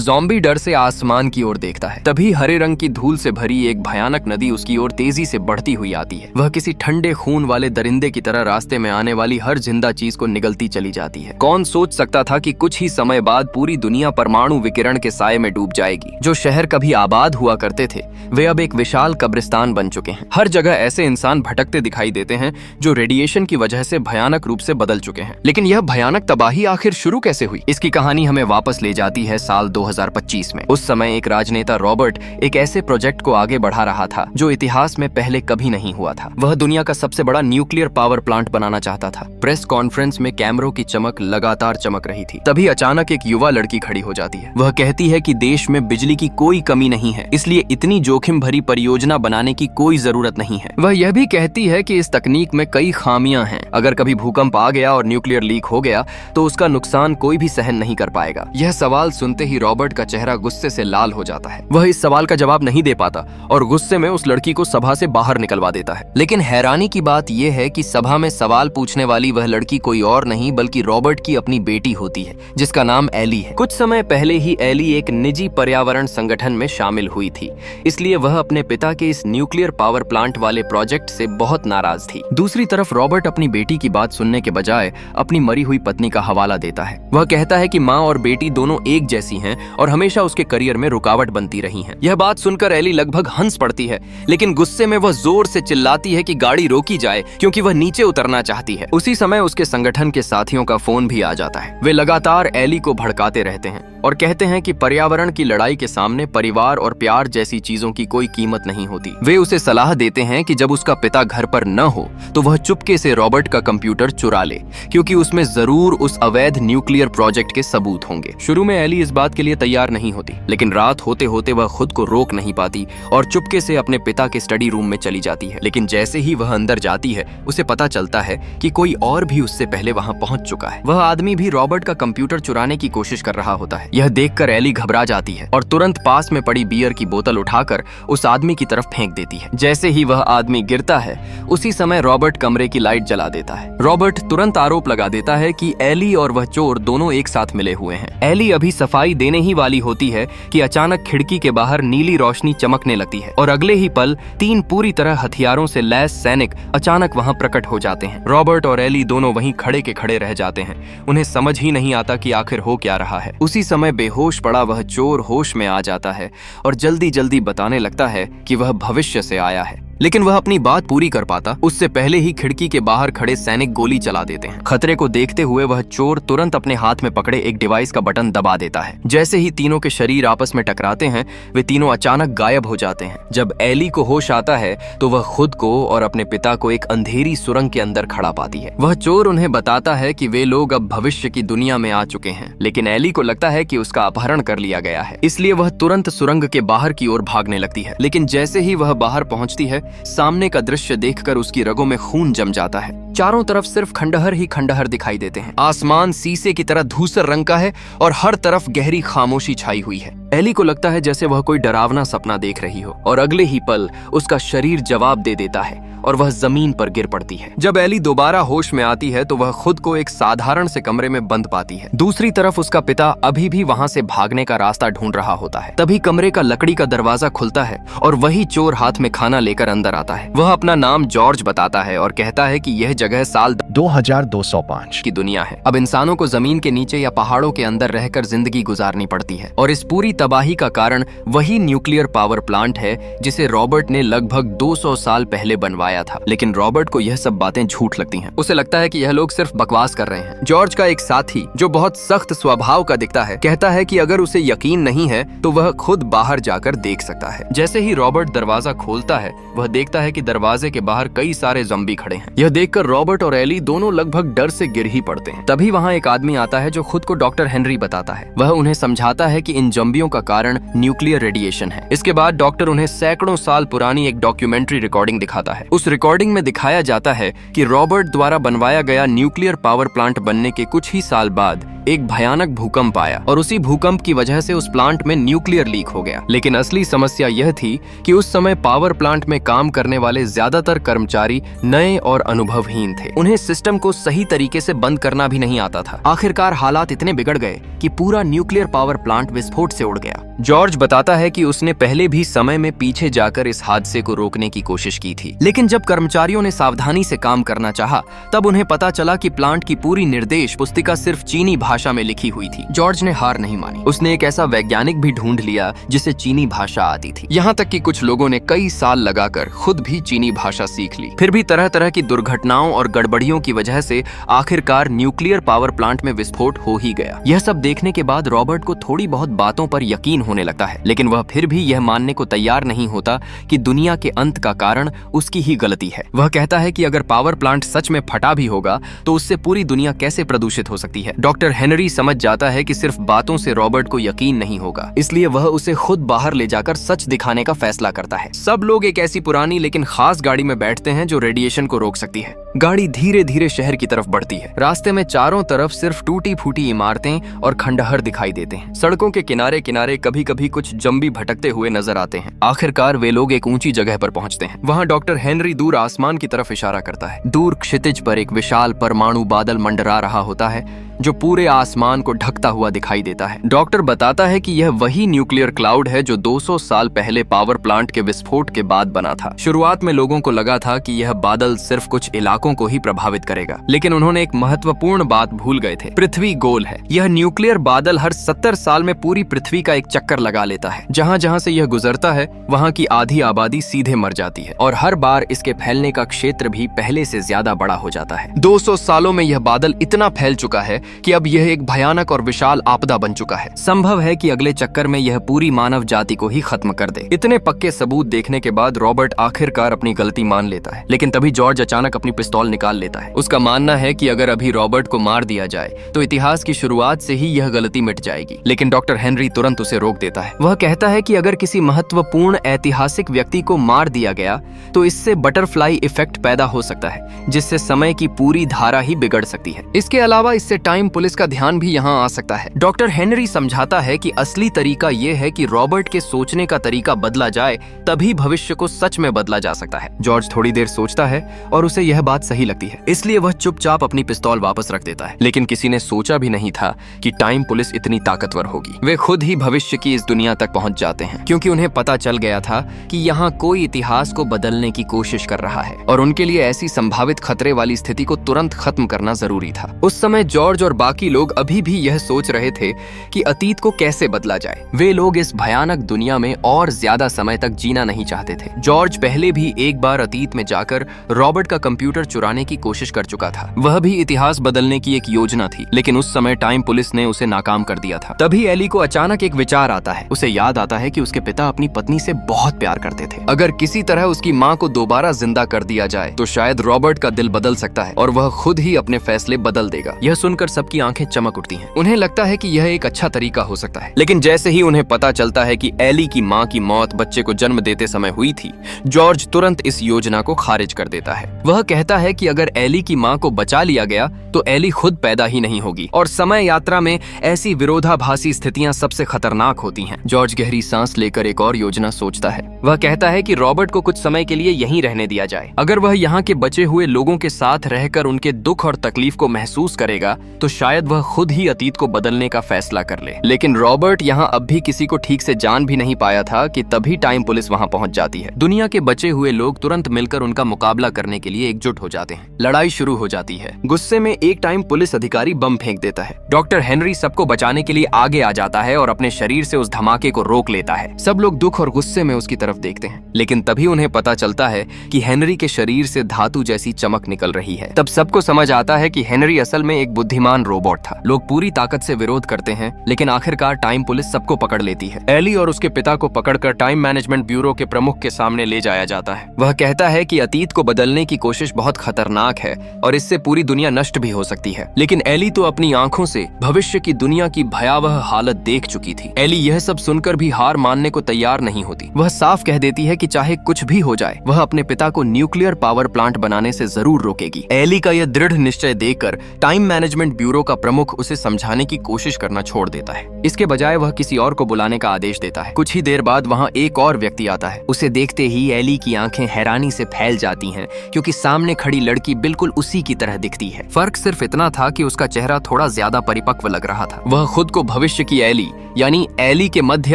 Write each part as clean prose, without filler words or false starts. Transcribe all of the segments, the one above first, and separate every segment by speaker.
Speaker 1: Zombie डर से आसमान की ओर देखता है। तभी हरे रंग की धूल से भरी एक भयानक नदी उसकी ओर तेजी से बढ़ती हुई आती है। वह किसी ठंडे खून वाले दरिंदे की तरह रास्ते में आने वाली हर जिंदा चीज को निगलती चली जाती है। कौन सोच सकता था कि कुछ ही समय बाद पूरी दुनिया परमाणु विकिरण के साये में डूब जाएगी। जो शहर कभी आबाद हुआ करते थे वे अब एक विशाल कब्रिस्तान बन चुके हैं। हर जगह ऐसे इंसान भटकते दिखाई देते हैं जो रेडिएशन की वजह से भयानक रूप से बदल चुके हैं। लेकिन यह भयानक तबाही आखिर शुरू कैसे हुई? इसकी कहानी हमें वापस ले जाती है साल 2025 में। उस समय एक राजनेता रॉबर्ट एक ऐसे प्रोजेक्ट को आगे बढ़ा रहा था जो इतिहास में पहले कभी नहीं हुआ था। वह दुनिया का सबसे बड़ा न्यूक्लियर पावर प्लांट बनाना चाहता था। प्रेस कॉन्फ्रेंस में कैमरों की चमक लगातार चमक रही थी। तभी अचानक एक युवा लड़की खड़ी हो जाती है। वह कहती है कि देश में बिजली की कोई कमी नहीं है, इसलिए इतनी जोखिम भरी परियोजना बनाने की कोई जरूरत नहीं है। वह यह भी कहती है कि इस तकनीक में कई खामियां हैं। अगर कभी भूकंप आ गया और न्यूक्लियर लीक हो गया तो उसका नुकसान कोई भी सहन नहीं कर पाएगा। यह सवाल सुनते ही रॉबर्ट का चेहरा गुस्से से लाल हो जाता है। वह इस सवाल का जवाब नहीं दे पाता और गुस्से में उस लड़की को सभा से बाहर निकलवा देता है। लेकिन हैरानी की बात यह है कि सभा में सवाल पूछने वाली वह लड़की कोई और नहीं बल्कि रॉबर्ट की अपनी बेटी होती है, जिसका नाम एली है। कुछ समय पहले ही एली एक निजी पर्यावरण संगठन में शामिल हुई थी, इसलिए वह अपने पिता के इस न्यूक्लियर पावर प्लांट वाले प्रोजेक्ट से बहुत नाराज थी। दूसरी तरफ रॉबर्ट अपनी बेटी की बात सुनने के बजाय अपनी मरी हुई पत्नी का हवाला देता है। वह कहता है कि माँ और बेटी दोनों एक जैसी हैं और हमेशा उसके करियर में रुकावट बनती रही हैं। यह बात सुनकर एली लगभग हंस पड़ती है, लेकिन गुस्से में वह जोर से चिल्लाती है कि गाड़ी रोकी जाए क्योंकि वह नीचे उतरना चाहती है। उसी समय उसके संगठन के साथियों का फोन भी आ जाता है। वे लगातार एली को भड़काते रहते हैं और कहते हैं कि पर्यावरण की लड़ाई के सामने परिवार और प्यार जैसी चीजों की कोई कीमत नहीं होती। वे उसे सलाह देते हैं कि जब उसका पिता घर पर न हो तो वह चुपके से रॉबर्ट का कंप्यूटर चुरा ले, क्योंकि उसमें जरूर उस अवैध न्यूक्लियर प्रोजेक्ट के सबूत होंगे। शुरू में एली इस बात के लिए तैयार नहीं होती, लेकिन रात होते होते वह खुद को रोक नहीं पाती और चुपके से अपने पिता के स्टडी रूम में चली जाती है। लेकिन जैसे ही वह अंदर जाती है उसे पता चलता है कि कोई और भी उससे पहले वहां पहुंच चुका है। वह आदमी भी रॉबर्ट का कंप्यूटर चुराने की कोशिश कर रहा होता है। यह देखकर एली घबरा जाती है और तुरंत पास में पड़ी बियर की बोतल उठाकर उस आदमी की तरफ फेंक देती है। जैसे ही वह आदमी गिरता है उसी समय रॉबर्ट कमरे की लाइट जला देता है। रॉबर्ट तुरंत आरोप लगा देता है कि एली और वह चोर दोनों एक साथ मिले हुए हैं। एली अभी सफाई देने ही वाली होती है कि अचानक खिड़की के बाहर नीली रोशनी चमकने लगती है और अगले ही पल 3 पूरी तरह हथियारों से लैस सैनिक अचानक वहां प्रकट हो जाते हैं। रॉबर्ट और एली दोनों वहीं खड़े के खड़े रह जाते हैं। उन्हें समझ ही नहीं आता कि आखिर हो क्या रहा है। उसी समय बेहोश पड़ा वह चोर होश में आ जाता है और जल्दी जल्दी बताने लगता है कि वह भविष्य से आया है। लेकिन वह अपनी बात पूरी कर पाता उससे पहले ही खिड़की के बाहर खड़े सैनिक गोली चला देते हैं। खतरे को देखते हुए वह चोर तुरंत अपने हाथ में पकड़े एक डिवाइस का बटन दबा देता है। जैसे ही तीनों के शरीर आपस में टकराते हैं वे तीनों अचानक गायब हो जाते हैं। जब एली को होश आता है तो वह खुद को और अपने पिता को एक अंधेरी सुरंग के अंदर खड़ा पाती है। वह चोर उन्हें बताता है कि वे लोग अब भविष्य की दुनिया में आ चुके हैं, लेकिन एली को लगता है कि उसका अपहरण कर लिया गया है, इसलिए वह तुरंत सुरंग के बाहर की ओर भागने लगती है। लेकिन जैसे ही वह बाहर पहुंचती है सामने का दृश्य देखकर उसकी रगों में खून जम जाता है। चारों तरफ सिर्फ खंडहर ही खंडहर दिखाई देते हैं। आसमान शीशे की तरह धूसर रंग का है और हर तरफ गहरी खामोशी छाई हुई है। एली को लगता है जैसे वह कोई डरावना सपना देख रही हो और अगले ही पल उसका शरीर जवाब दे देता है और वह जमीन पर गिर पड़ती है। जब एली दोबारा होश में आती है तो वह खुद को एक साधारण से कमरे में बंद पाती है। दूसरी तरफ उसका पिता अभी भी वहां से भागने का रास्ता ढूंढ रहा होता है। तभी कमरे का लकड़ी का दरवाजा खुलता है और वही चोर हाथ में खाना लेकर अंदर आता है। वह अपना नाम जॉर्ज बताता है और कहता है कि यह जगह साल
Speaker 2: 2205
Speaker 1: की दुनिया है। अब इंसानों को जमीन के नीचे या पहाड़ों के अंदर रहकर जिंदगी गुजारनी पड़ती है और इस पूरी तबाही का कारण वही न्यूक्लियर पावर प्लांट है जिसे रॉबर्ट ने लगभग 200 साल पहले बनवाया था। लेकिन रॉबर्ट को यह सब बातें झूठ लगती हैं। उसे लगता है कि यह लोग सिर्फ बकवास कर रहे हैं। जॉर्ज का एक साथी जो बहुत सख्त स्वभाव का दिखता है कहता है कि अगर उसे यकीन नहीं है तो वह खुद बाहर जाकर देख सकता है। जैसे ही रॉबर्ट दरवाजा खोलता है वह देखता है कि दरवाजे के बाहर कई सारे ज़ॉम्बी खड़े हैं। यह देखकर रॉबर्ट और एली दोनों लगभग डर से गिर ही पड़ते हैं। तभी वहाँ एक आदमी आता है जो खुद को डॉक्टर हेनरी बताता है। वह उन्हें समझाता है कि इन ज़ॉम्बियों का कारण न्यूक्लियर रेडिएशन है। इसके बाद डॉक्टर उन्हें सैकड़ों साल पुरानी एक डॉक्यूमेंट्री रिकॉर्डिंग दिखाता है। उस रिकॉर्डिंग में दिखाया जाता है कि रॉबर्ट द्वारा बनवाया गया न्यूक्लियर पावर प्लांट बनने के कुछ ही साल बाद एक भयानक भूकंप आया और उसी भूकंप की वजह से उस प्लांट में न्यूक्लियर लीक हो गया। लेकिन असली समस्या यह थी कि उस समय पावर प्लांट में काम करने वाले ज्यादातर कर्मचारी नए और अनुभवहीन थे। उन्हें सिस्टम को सही तरीके से बंद करना भी नहीं आता था। आखिरकार हालात इतने बिगड़ गए कि पूरा न्यूक्लियर पावर प्लांट विस्फोट से उड़ गया। जॉर्ज बताता है कि उसने पहले भी समय में पीछे जाकर इस हादसे को रोकने की कोशिश की थी, लेकिन जब कर्मचारियों ने सावधानी से काम करना चाहा, तब उन्हें पता चला कि प्लांट की पूरी निर्देश पुस्तिका सिर्फ चीनी भाषा में लिखी हुई थी। जॉर्ज ने हार नहीं मानी। उसने एक ऐसा वैज्ञानिक भी ढूंढ लिया जिसे चीनी भाषा आती थी। यहाँ तक कि कुछ लोगों ने कई साल लगाकर खुद भी चीनी भाषा सीख ली। फिर भी तरह तरह की दुर्घटनाओं और गड़बड़ियों की वजह से आखिरकार न्यूक्लियर पावर प्लांट में विस्फोट हो ही गया। यह सब देखने के बाद रॉबर्ट को थोड़ी बहुत बातों पर यकीन होने लगता है, लेकिन वह फिर भी यह मानने को तैयार नहीं होता कि दुनिया के अंत का कारण उसकी ही गलती है। वह कहता है कि अगर पावर प्लांट सच में फटा भी होगा तो उससे पूरी दुनिया कैसे प्रदूषित हो सकती है। डॉक्टर हेनरी समझ जाता है कि सिर्फ बातों से रॉबर्ट को यकीन नहीं होगा, इसलिए वह उसे खुद बाहर ले जाकर सच दिखाने का फैसला करता है। सब लोग एक ऐसी पुरानी लेकिन खास गाड़ी में बैठते हैं जो रेडिएशन को रोक सकती है। गाड़ी धीरे धीरे शहर की तरफ बढ़ती है। रास्ते में चारों तरफ सिर्फ टूटी फूटी इमारतें और खंडहर दिखाई देते हैं। सड़कों के किनारे किनारे कभी कभी कुछ जंबी भटकते हुए नजर आते हैं। आखिरकार वे लोग एक ऊंची जगह पर पहुंचते हैं। वहां डॉक्टर हेनरी दूर आसमान की तरफ इशारा करता है। दूर क्षितिज पर एक विशाल परमाणु बादल मंडरा रहा होता है जो पूरे आसमान को ढकता हुआ दिखाई देता है। डॉक्टर बताता है कि यह वही न्यूक्लियर क्लाउड है जो 200 साल पहले पावर प्लांट के विस्फोट के बाद बना था। शुरुआत में लोगों को लगा था कि यह बादल सिर्फ कुछ इलाकों को ही प्रभावित करेगा, लेकिन उन्होंने एक महत्वपूर्ण बात भूल गए थे। पृथ्वी गोल है। यह न्यूक्लियर बादल हर 70 साल में पूरी पृथ्वी का एक चक्कर लगा लेता है। जहां जहां से यह गुजरता है वहां की आधी आबादी सीधे मर जाती है और हर बार इसके फैलने का क्षेत्र भी पहले से ज्यादा बड़ा हो जाता है। 200 सालों में यह बादल इतना फैल चुका है कि अब यह एक भयानक और विशाल आपदा बन चुका है। संभव है कि अगले चक्कर में यह पूरी मानव जाति को ही खत्म कर दे। इतने पक्के सबूत देखने के बाद रॉबर्ट आखिरकार अपनी गलती मान लेता है, लेकिन तभी जॉर्ज अचानक अपनी पिस्तौल निकाल लेता है। उसका मानना है कि अगर अभी रॉबर्ट को मार दिया जाए तो इतिहास की शुरुआत से ही यह गलती मिट जाएगी, लेकिन डॉक्टर हेनरी तुरंत उसे रोक देता है। वह कहता है कि अगर किसी महत्वपूर्ण ऐतिहासिक व्यक्ति को मार दिया गया तो इससे बटरफ्लाई इफेक्ट पैदा हो सकता है, जिससे समय की पूरी धारा ही बिगड़ सकती है। इसके अलावा इससे टाइम पुलिस का ध्यान भी यहाँ आ सकता है। डॉक्टर हेनरी समझाता है कि असली तरीका यह है कि रॉबर्ट के सोचने का तरीका बदला जाए, तभी भविष्य को सच में बदला जा सकता है। जॉर्ज थोड़ी देर सोचता है और उसे यह बात सही लगती है, इसलिए वह चुपचाप अपनी पिस्तौल वापस रख देता है। लेकिन किसी ने सोचा भी नहीं था कि टाइम पुलिस इतनी ताकतवर होगी। वे खुद ही भविष्य की इस दुनिया तक पहुंच जाते हैं, क्योंकि उन्हें पता चल गया था कि यहाँ कोई इतिहास को बदलने की कोशिश कर रहा है और उनके लिए ऐसी संभावित खतरे वाली स्थिति को तुरंत खत्म करना जरूरी था। उस समय जॉर्ज और बाकी लोग अभी भी यह सोच रहे थे कि अतीत को कैसे बदला जाए। वे लोग इस भयानक दुनिया में और ज्यादा समय तक जीना नहीं चाहते थे। जॉर्ज पहले भी एक बार अतीत में जाकर रॉबर्ट का कंप्यूटर चुराने की कोशिश कर चुका था। वह भी इतिहास बदलने की एक योजना थी, लेकिन उस समय टाइम पुलिस ने उसे नाकाम कर दिया था। तभी एली को अचानक एक विचार आता है। उसे याद आता है कि उसके पिता अपनी पत्नी से बहुत प्यार करते थे। अगर किसी तरह उसकी माँ को दोबारा जिंदा कर दिया जाए तो शायद रॉबर्ट का दिल बदल सकता है और वह खुद ही अपने फैसले बदल देगा। यह सुनकर सबकी आंखें चमक उठती हैं। उन्हें लगता है कि यह एक अच्छा तरीका हो सकता है, लेकिन जैसे ही उन्हें पता चलता है कि एली की माँ की मौत बच्चे को जन्म देते समय हुई थी, जॉर्ज तुरंत इस योजना को खारिज कर देता है। वह कहता है कि अगर एली की माँ को बचा लिया गया तो एली खुद पैदा ही नहीं होगी और समय यात्रा में ऐसी विरोधाभासी स्थितियां सबसे खतरनाक होती हैं। जॉर्ज गहरी सांस लेकर एक और योजना सोचता है। वह कहता है कि रॉबर्ट को कुछ समय के लिए यहीं रहने दिया जाए। अगर वह यहाँ के बचे हुए लोगों के साथ रहकर उनके दुख और तकलीफ को महसूस करेगा तो शायद वह खुद ही अतीत को बदलने का फैसला कर ले। लेकिन रॉबर्ट यहाँ अब भी किसी को ठीक से जान भी नहीं पाया था कि तभी टाइम पुलिस वहाँ पहुँच जाती है। दुनिया के बचे हुए लोग तुरंत मिलकर उनका मुकाबला करने के लिए एकजुट हो जाते हैं। लड़ाई शुरू हो जाती है। गुस्से में एक टाइम पुलिस अधिकारी बम फेंक देता है। डॉक्टर हेनरी सबको बचाने के लिए आगे आ जाता है और अपने शरीर से उस धमाके को रोक लेता है। सब लोग दुख और गुस्से में उसकी तरफ देखते हैं, लेकिन तभी उन्हें पता चलता है कि हेनरी के शरीर से धातु जैसी चमक निकल रही है। तब सबको समझ आता है कि हेनरी असल में एक बुद्धिमान रोबोट था। लोग पूरी ताकत से विरोध करते हैं, लेकिन आखिरकार टाइम पुलिस सबको पकड़ लेती है। एली और उसके पिता को पकड़कर टाइम मैनेजमेंट ब्यूरो के प्रमुख के सामने ले जाया जाता है। वह कहता है कि अतीत को बदलने की कोशिश बहुत खतरनाक है और इससे पूरी दुनिया नष्ट भी हो सकती है। लेकिन एली तो अपनी आंखों से भविष्य की दुनिया की भयावह हालत देख चुकी थी। एली यह सब सुनकर भी हार मानने को तैयार नहीं होती। वह साफ कह देती है कि चाहे कुछ भी हो जाए वह अपने पिता को न्यूक्लियर पावर प्लांट बनाने से जरूर रोकेगी। एली का यह दृढ़ निश्चय देखकर टाइम मैनेजमेंट ब्यूरो का प्रमुख उसे समझाने की कोशिश करना छोड़ देता है। इसके बजाय वह किसी और को बुलाने का आदेश देता है। कुछ ही देर बाद वहाँ एक और व्यक्ति आता है। उसे देखते ही एली की आंखें हैरानी से फैल जाती हैं, क्योंकि सामने खड़ी लड़की बिल्कुल उसी की तरह दिखती है। फर्क सिर्फ इतना था कि उसका चेहरा थोड़ा ज्यादा परिपक्व लग रहा था। वह खुद को भविष्य की एली यानी एली के मध्य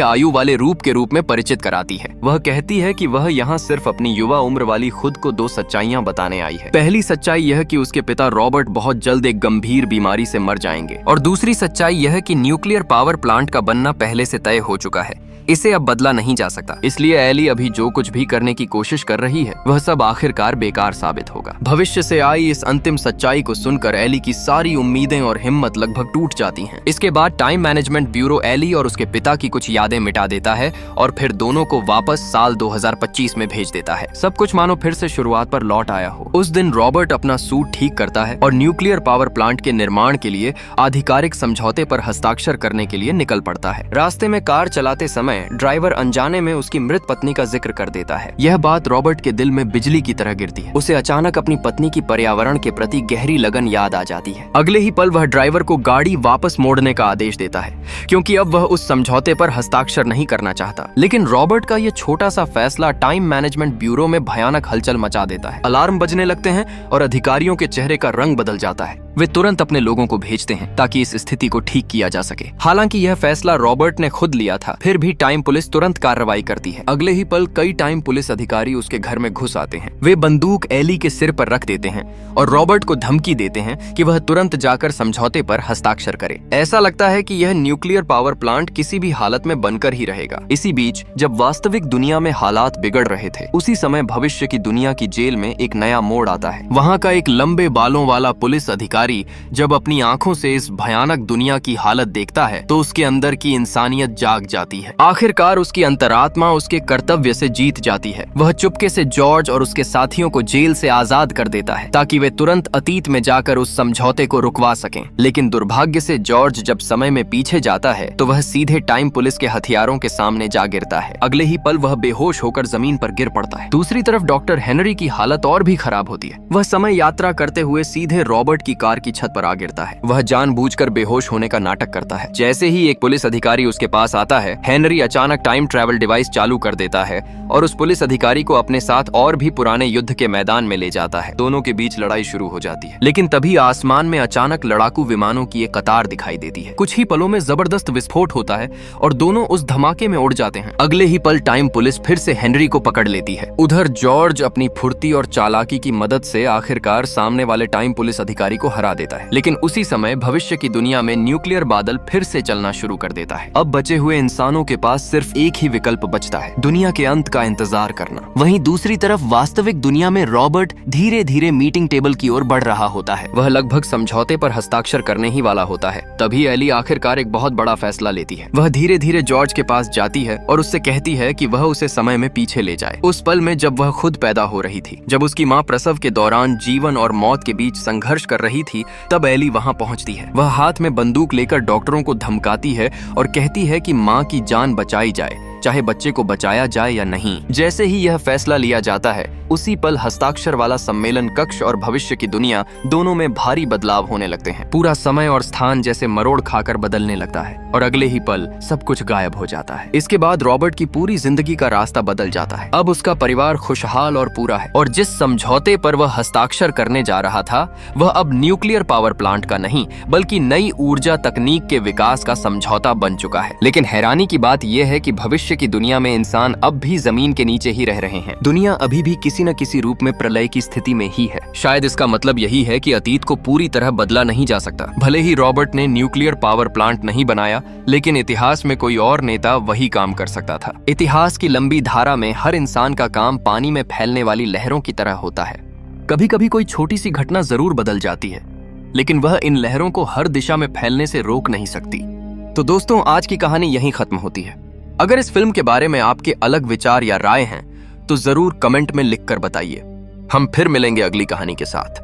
Speaker 1: आयु वाले रूप के रूप में परिचित कराती है। वह कहती है कि वह यहाँ सिर्फ अपनी युवा उम्र वाली खुद को दो सच्चाइयां बताने आई है। पहली सच्चाई यह कि उसके पिता रॉबर्ट बहुत जल्द एक गंभीर बीमारी से मर जाएंगे, और दूसरी सच्चाई यह कि न्यूक्लियर पावर प्लांट का बनना पहले से तय हो चुका है। इसे अब बदला नहीं जा सकता। इसलिए एली अभी जो कुछ भी करने की कोशिश कर रही है वह सब आखिरकार बेकार साबित होगा। भविष्य से आई इस अंतिम सच्चाई को सुनकर एली की सारी उम्मीदें और हिम्मत लगभग टूट जाती हैं। इसके बाद टाइम मैनेजमेंट ब्यूरो एली और उसके पिता की कुछ यादें मिटा देता है और फिर दोनों को वापस साल 2025 में भेज देता है। सब कुछ मानो फिर से शुरुआत पर लौट आया हो। उस दिन रॉबर्ट अपना सूट ठीक करता है और न्यूक्लियर पावर प्लांट के निर्माण के लिए आधिकारिक समझौते पर हस्ताक्षर करने के लिए निकल पड़ता है। रास्ते में कार चलाते समय ड्राइवर अनजाने में उसकी मृत पत्नी का जिक्र कर देता है। यह बात रॉबर्ट के दिल में बिजली की तरह गिरती है। उसे अचानक अपनी पत्नी की पर्यावरण के प्रति गहरी लगन याद आ जाती है। अगले ही पल वह ड्राइवर को गाड़ी वापस मोड़ने का आदेश देता है, क्योंकि अब वह उस समझौते पर हस्ताक्षर नहीं करना चाहता। लेकिन रॉबर्ट का यह छोटा सा फैसला टाइम मैनेजमेंट ब्यूरो में भयानक हलचल मचा देता है। अलार्म बजने लगते हैं और अधिकारियों के चेहरे का रंग बदल जाता है। वे तुरंत अपने लोगों को भेजते हैं ताकि इस स्थिति को ठीक किया जा सके। हालांकि यह फैसला रॉबर्ट ने खुद लिया था, फिर भी टाइम पुलिस तुरंत कार्रवाई करती है। अगले ही पल कई टाइम पुलिस अधिकारी उसके घर में घुस आते हैं। वे बंदूक एली के सिर पर रख देते हैं और रॉबर्ट को धमकी देते हैं कि वह तुरंत जाकर समझौते पर हस्ताक्षर करे। ऐसा लगता है कि यह न्यूक्लियर पावर प्लांट किसी भी हालत में बनकर ही रहेगा। इसी बीच जब वास्तविक दुनिया में हालात बिगड़ रहे थे, उसी समय भविष्य की दुनिया की जेल में एक नया मोड़ आता है। वहाँ का एक लंबे बालों वाला पुलिस अधिकारी जब अपनी आंखों से इस भयानक दुनिया की हालत देखता है तो उसके अंदर की इंसानियत जाग जाती है। आखिरकार उसकी अंतरात्मा उसके कर्तव्य से जीत जाती है। वह चुपके से जॉर्ज और उसके साथियों को जेल से आजाद कर देता है ताकि वे तुरंत अतीत में जाकर उस समझौते को रुकवा सकें। लेकिन दुर्भाग्य से जॉर्ज जब समय में पीछे जाता है तो वह सीधे टाइम पुलिस के हथियारों के सामने जा गिरता है। अगले ही पल वह बेहोश होकर जमीन पर गिर पड़ता है। दूसरी तरफ डॉक्टर हेनरी की हालत और भी खराब होती है। वह समय यात्रा करते हुए सीधे रॉबर्ट की कार की छत पर आ गिरता है। वह जानबूझकर बेहोश होने का नाटक करता है। जैसे ही एक पुलिस अधिकारी उसके पास आता है, हेनरी अचानक टाइम ट्रैवल डिवाइस चालू कर देता है और उस पुलिस अधिकारी को अपने साथ और भी पुराने युद्ध के मैदान में ले जाता है। दोनों के बीच लड़ाई शुरू हो जाती है। लेकिन तभी आसमान में अचानक लड़ाकू विमानों की एक कतार दिखाई देती है। कुछ ही पलों में जबरदस्त विस्फोट होता है और दोनों उस धमाके में उड़ जाते हैं। अगले ही पल टाइम पुलिस फिर से हेनरी को पकड़ लेती है। उधर जॉर्ज अपनी फुर्ती और चालाकी की मदद से आखिरकार सामने वाले टाइम पुलिस अधिकारी को हरा देता है। लेकिन उसी समय भविष्य की दुनिया में न्यूक्लियर बादल फिर से चलना शुरू कर देता है। अब बचे हुए इंसानों के पास सिर्फ एक ही विकल्प बचता है, दुनिया के अंत का इंतजार करना। वहीं दूसरी तरफ वास्तविक दुनिया में रॉबर्ट धीरे धीरे मीटिंग टेबल की ओर बढ़ रहा होता है। वह लगभग समझौते पर हस्ताक्षर करने ही वाला होता है। तभी एली आखिरकार एक बहुत बड़ा फैसला लेती है। वह धीरे धीरे जॉर्ज के पास जाती है और उससे कहती है कि वह उसे समय में पीछे ले जाए। उस पल में जब वह खुद पैदा हो रही थी, जब उसकी माँ प्रसव के दौरान जीवन और मौत के बीच संघर्ष कर रही थी, तब एली वहाँ पहुँचती है। वह हाथ में बंदूक लेकर डॉक्टरों को धमकाती है और कहती है कि माँ की जान बचाई जाए, चाहे बच्चे को बचाया जाए या नहीं। जैसे ही यह फैसला लिया जाता है, उसी पल हस्ताक्षर वाला सम्मेलन कक्ष और भविष्य की दुनिया दोनों में भारी बदलाव होने लगते हैं। पूरा समय और स्थान जैसे मरोड़ खाकर बदलने लगता है और अगले ही पल सब कुछ गायब हो जाता है। इसके बाद रॉबर्ट की पूरी जिंदगी का रास्ता बदल जाता है। अब उसका परिवार खुशहाल और पूरा है और जिस समझौते पर वह हस्ताक्षर करने जा रहा था वह अब न्यूक्लियर पावर प्लांट का नहीं बल्कि नई ऊर्जा तकनीक के विकास का समझौता बन चुका है। लेकिन हैरानी की बात यह है कि भविष्य की दुनिया में इंसान अब भी जमीन के नीचे ही रह रहे हैं। दुनिया अभी भी किसी न किसी रूप में प्रलय की स्थिति में ही है। शायद इसका मतलब यही है कि अतीत को पूरी तरह बदला नहीं जा सकता। भले ही रॉबर्ट ने न्यूक्लियर पावर प्लांट नहीं बनाया, लेकिन इतिहास में कोई और नेता वही काम कर सकता था। इतिहास की लंबी धारा में हर इंसान का काम पानी में फैलने वाली लहरों की तरह होता है। कभी कभी कोई छोटी सी घटना जरूर बदल जाती है, लेकिन वह इन लहरों को हर दिशा में फैलने से रोक नहीं सकती। तो दोस्तों, आज की कहानी यहीं खत्म होती है। अगर इस फिल्म के बारे में आपके अलग विचार या राय हैं तो जरूर कमेंट में लिखकर बताइए। हम फिर मिलेंगे अगली कहानी के साथ।